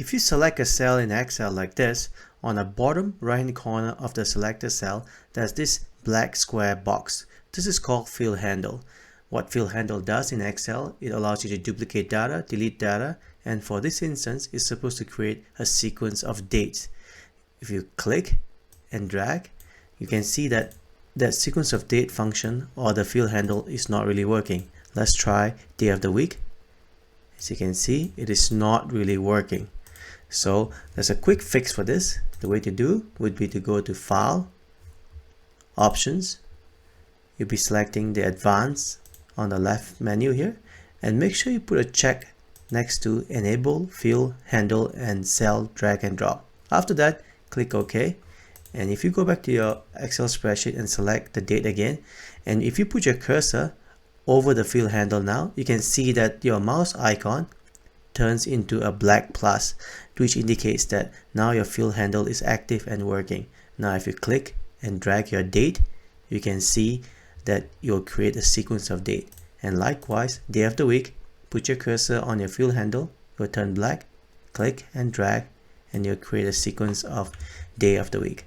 If you select a cell in Excel like this, on the bottom right hand corner of the selected cell, there's this black square box. This is called fill handle. What fill handle does in Excel, it allows you to duplicate data, delete data, and for this instance, it's supposed to create a sequence of dates. If you click and drag, you can see that that sequence of date function or the fill handle is not really working. Let's try day of the week. As you can see, it is not really working. So there's a quick fix for this. The way to do would be to go to File, Options. You'll be selecting the Advanced on the left menu here, and make sure you put a check next to Enable Fill Handle and Cell Drag and Drop. After that, click OK. And if you go back to your Excel spreadsheet and select the date again, and if you put your cursor over the fill handle now, you can see that your mouse icon turns into a black plus, which indicates that now your fill handle is active and working. Now if you click and drag your date, you can see that you'll create a sequence of date. And likewise, day of the week, put your cursor on your fill handle, it will turn black, click and drag, and you'll create a sequence of day of the week.